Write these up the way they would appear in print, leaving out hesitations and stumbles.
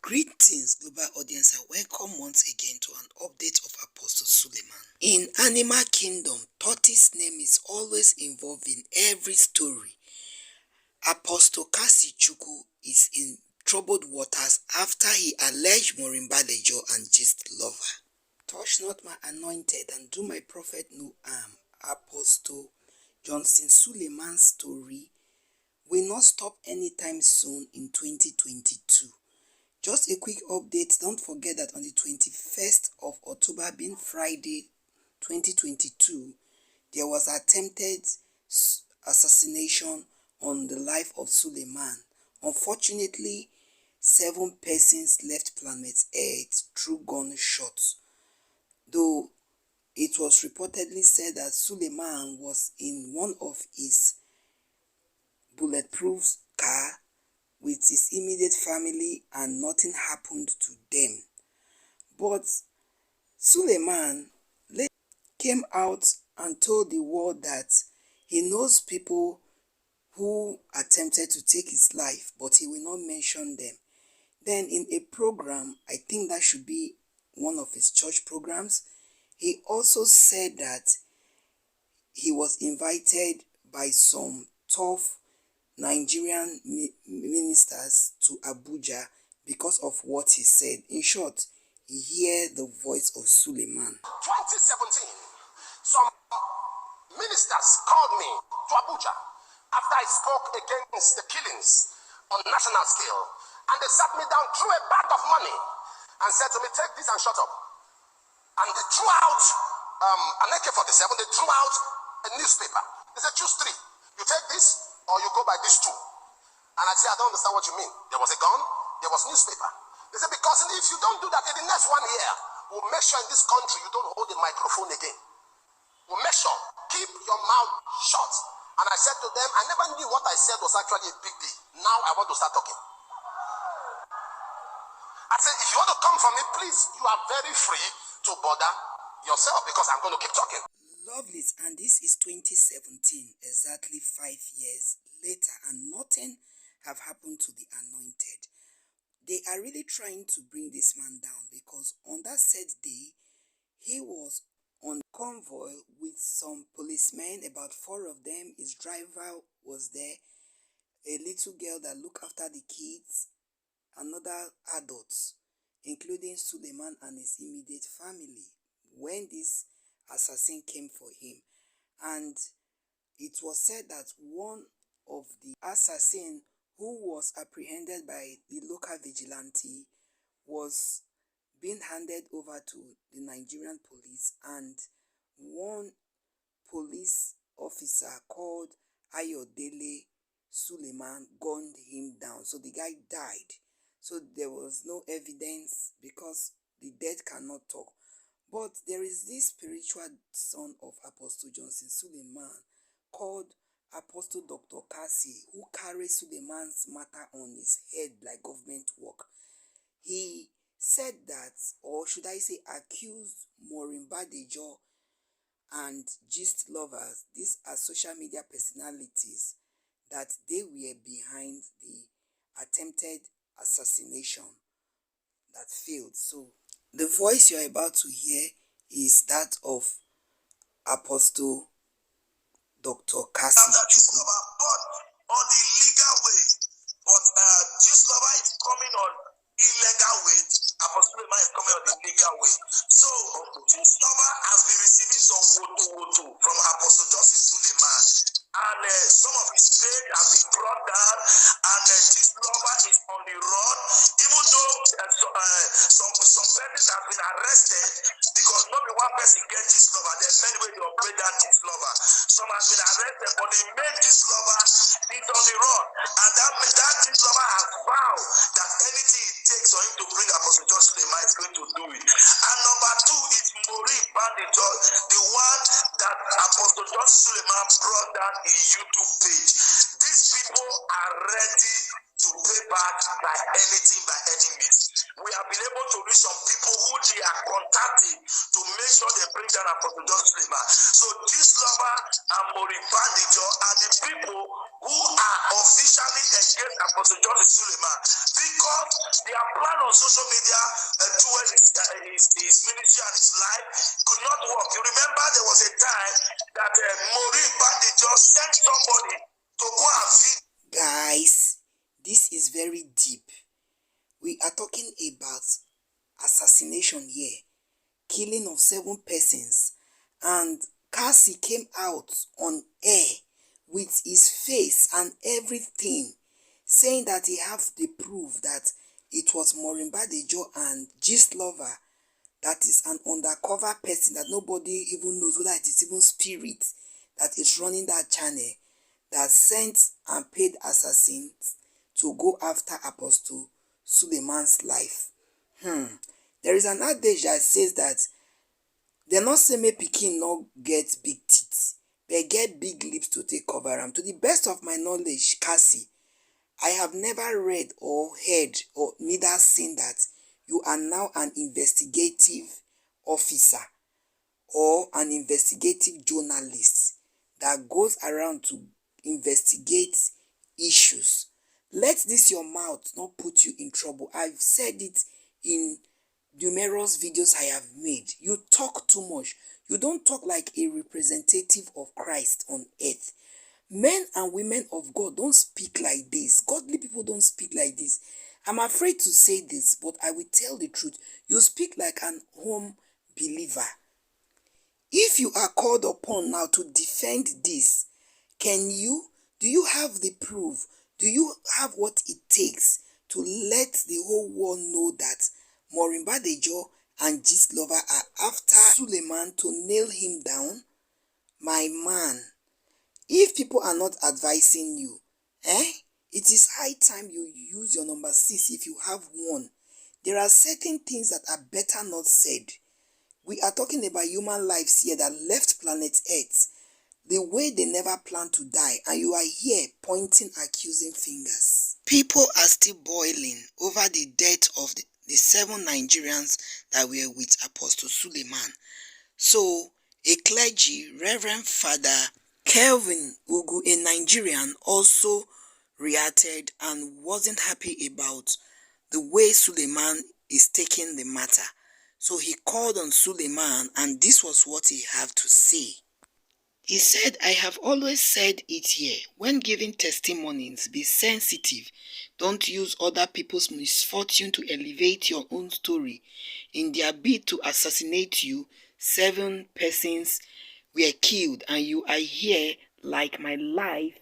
Greetings, global audience, and welcome once again to an update of Apostle Suleiman. In Animal Kingdom, tortoise name is always involved in every story. Apostle Kassy Chukwu is in troubled waters after he alleged Morimbalejo and Gist lover. Touch not my anointed and do my prophet no harm. Apostle Johnson Suleiman's story will not stop anytime soon in 2022. Just a quick update, don't forget that on the 21st of October, being Friday 2022, there was attempted assassination on the life of Suleiman. Unfortunately, 7 persons left planet Earth through gunshots, though it was reportedly said that Suleiman was in one of his bulletproof car with his immediate family and nothing happened to them. But Suleiman later came out and told the world that he knows people who attempted to take his life, but he will not mention them. Then in a program, I think that should be one of his church programs, he also said that he was invited by some tough Nigerian ministers to Abuja because of what he said. In short, he heard the voice of Suleiman. 2017, some ministers called me to Abuja after I spoke against the killings on national scale, and they sat me down, threw a bag of money, and said to me, "Take this and shut up." And they threw out an AK-47. They threw out a newspaper. They said, "Choose 3. You take this, or you go by these 2." And I said, "I don't understand what you mean." There was a gun, there was newspaper. They said, "Because if you don't do that, in the next 1 year, we'll make sure in this country you don't hold a microphone again. We'll make sure, keep your mouth shut." And I said to them, I never knew what I said was actually a big deal. Now I want to start talking. I said, if you want to come for me, please, you are very free to bother yourself, because I'm going to keep talking. Lovely, and this is 2017, exactly 5 years later, and nothing have happened to the anointed. They are really trying to bring this man down, because on that said day, he was on convoy with some policemen, about 4 of them. His driver was there, a little girl that looked after the kids, another adults, including Suleiman and his immediate family, when this assassin came for him. And it was said that one of the assassins who was apprehended by the local vigilante was being handed over to the Nigerian police, and one police officer called Ayodele Suleiman gunned him down. So the guy died. So there was no evidence, because the dead cannot talk. But there is this spiritual son of Apostle Johnson Suleiman called Apostle Dr. Kassy, who carries Suleiman's matter on his head like government work. He said that, or should I say accused Morimbalejo and Gist lovers, these are social media personalities, that they were behind the attempted assassination that failed. So the voice you're about to hear is that of Apostle Dr. Kassy Chukwu. On the legal way, but Gist lover is coming on illegal way. Apostle Suleiman is coming on the legal way. So Gist lover has been receiving some woto from Apostle Johnson Suleiman, and some of his page has been brought down, and Gist lover is on the run, even though some persons have been arrested, because not be one person get Gist lover. There's many ways to operate that Gist lover. Some has been arrested, but the main Gist lover is on the run, and that Gist lover has vowed that anything it takes for him to bring Apostle Johnson Suleiman is going to do it. And number 2 is Morimbalejo, the one that Apostle Johnson Suleiman brought down in YouTube page. These people are ready to pay back by anything, by any means. We have been able to reach some people who they are contacting to make sure they bring down Apostle Johnson Suleiman. So Gist lover and Morimbalejo are the people who are officially against Apostle Johnson Suleiman, because they are planning man on social media towards his ministry and his life could not work. You remember there was a time that Maureen Bandejo sent somebody to go and feed. Guys, this is very deep. We are talking about assassination here, killing of 7 persons, and Kassy came out on air with his face and everything, saying that he have the proof that it was Maureen Bandejo and Gist Lover, that is an undercover person that nobody even knows whether it is even spirit that is running that channel, that sent and paid assassins to go after Apostle Suleiman's life. There is an adage that says that they not say make pikin no get big teeth, but get big lips to take cover am. To the best of my knowledge, Kassy, I have never read or heard or neither seen that you are now an investigative officer or an investigative journalist that goes around to investigate issues. Let this your mouth not put you in trouble. I've said it in numerous videos I have made. You talk too much. You don't talk like a representative of Christ on earth. Men and women of God don't speak like this. Godly people don't speak like this. I'm afraid to say this, but I will tell the truth. You speak like an home believer. If you are called upon now to defend this, do you have the proof? Do you have what it takes to let the whole world know that Maureen Bandejo and Gist Lover are after Suleiman to nail him down? My man, if people are not advising you, it is high time you use your number 6 if you have one. There are certain things that are better not said. We are talking about human lives here that left planet Earth the way they never planned to die, and you are here pointing accusing fingers. People are still boiling over the death of the 7 Nigerians that were with Apostle Suleiman. So, a clergy, Reverend Father Kelvin Ugu, a Nigerian, also reacted and wasn't happy about the way Suleiman is taking the matter. So he called on Suleiman, and this was what he had to say. He said, I have always said it here. When giving testimonies, be sensitive. Don't use other people's misfortune to elevate your own story. In their bid to assassinate you, 7 persons were killed, and you are here like my life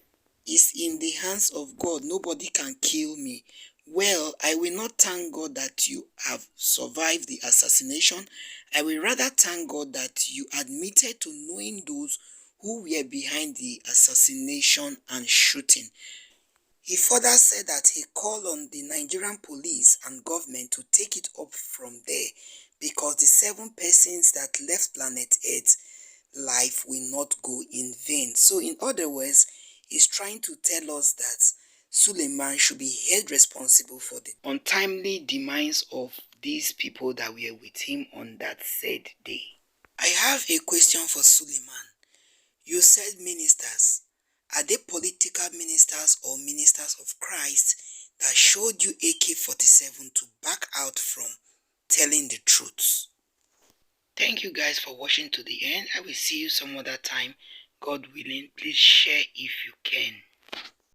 is in the hands of God. Nobody can kill me. Well, I will not thank God that you have survived the assassination. I will rather thank God that you admitted to knowing those who were behind the assassination and shooting. He further said that he called on the Nigerian police and government to take it up from there, because the 7 persons that left planet Earth, life will not go in vain. So in other words, he's trying to tell us that Suleiman should be held responsible for the untimely demise of these people that were with him on that said day. I have a question for Suleiman. You said ministers. Are they political ministers or ministers of Christ that showed you AK-47 to back out from telling the truth? Thank you guys for watching to the end. I will see you some other time. God willing, please share if you can.